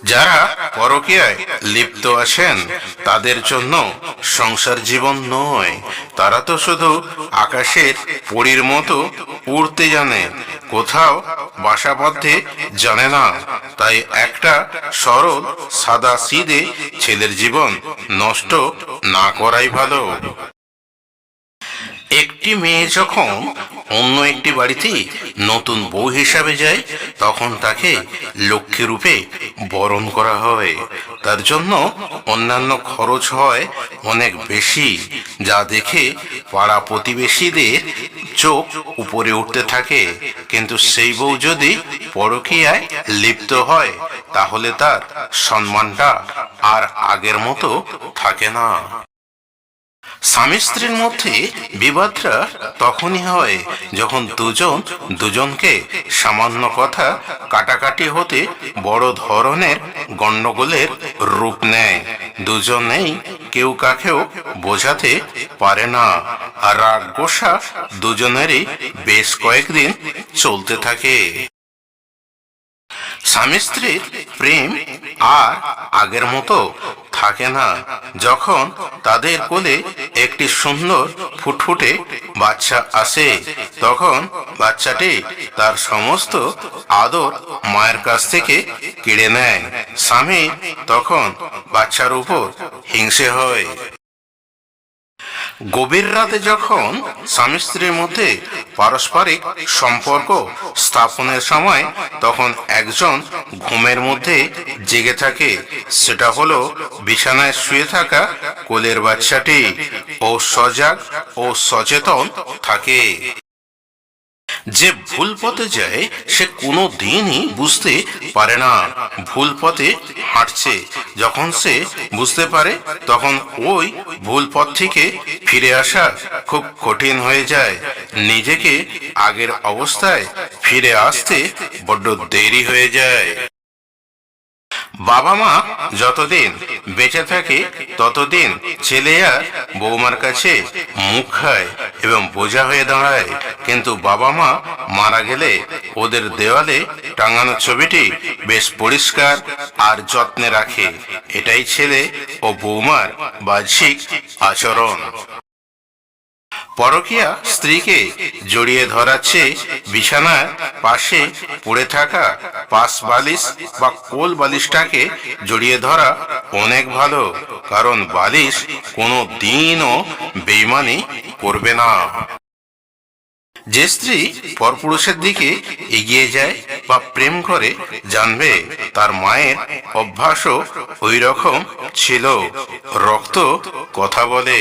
যারা পরকীয়ায় লিপ্ত আছেন তাদের জন্য সংসার জীবন নয়। তারা তো শুধু আকাশের পরীর মতো উড়তে জানে, কোথাও বাসা বাঁধতে জানে না। তাই একটা সরল সাদা সিধে ছেলের জীবন নষ্ট না করাই ভালো। একটি মেয়ে যখন অন্য একটি বাড়িতে নতুন বউ হিসাবে যায়, তখন তাকে লক্ষ্মী রূপে বরণ করা হয়। তার জন্য অন্যান্য খরচ হয় অনেক বেশি, যা দেখে পাড়া প্রতিবেশীদের চোখ উপরে উঠতে থাকে। কিন্তু সেই বউ যদি পরকীয়ায় লিপ্ত হয়, তাহলে তার সম্মানটা আর আগের মতো থাকে না। স্বামী স্ত্রীর মধ্যে বিবাদটা তখনই হয় যখন দুজনকে সামান্য কথা কাটাকাটি হতে বড় ধরনের গন্ডগোলের রূপ নেয়। দুজনেই কেউ কাকেও বোঝাতে পারে না, আর রাগ গোসা দুজনেরই বেশ কয়েকদিন চলতে থাকে। স্বামী স্ত্রীর প্রেম আর আগের মতো থাকে না যখন তাদের কোলে একটি সুন্দর ফুটফুটে বাচ্চা আসে। তখন বাচ্চাটি তার সমস্ত আদর মায়ের কাছ থেকে কেড়ে নেয়। স্বামী তখন বাচ্চার উপর হিংসে হয়। গভীর রাতে যখন স্বামী স্ত্রীর মধ্যে পারস্পরিক সম্পর্ক স্থাপনের সময় তখন একজন ঘুমের মধ্যে জেগে থাকে, সেটা হলো বিছানায় শুয়ে থাকা কোলের বাচ্চাটি। ও সজাগ ও সচেতন থাকে। যে ভুল পথে যায় সে কোনো দিনই বুঝতে পারে না ভুল পথে হাঁটছে। যখন সে বুঝতে পারে তখন ওই ভুল পথ থেকে ফিরে আসা খুব কঠিন হয়ে যায়। নিজেকে আগের অবস্থায় ফিরে আসতে বড্ড দেরি হয়ে যায়। বাবা মা যতদিন বেঁচে থাকে ততদিন ছেলে আর বৌমার কাছে মুখ খায় এবং বোঝা হয়ে দাঁড়ায়। কিন্তু বাবা মা মারা গেলে ওদের দেওয়ালে টাঙানো ছবিটি বেশ পরিষ্কার আর যত্নে রাখে। এটাই ছেলে ও বৌমার বাহ্যিক আচরণ। পরকীয়া স্ত্রীকে জড়িয়ে ধরাচ্ছে বিছানার পাশে পড়ে থাকা পাশ বালিশ বা কোল বালিশটাকে জড়িয়ে ধরা অনেক ভালো, কারণ বালিশ কোনো দিনও বেইমানি করবে না। যে স্ত্রী পরপুরুষের দিকে এগিয়ে যায় বা প্রেম করে, জানবে তার মায়ের অভ্যাসও ওই রকম ছিল। রক্ত কথা বলে।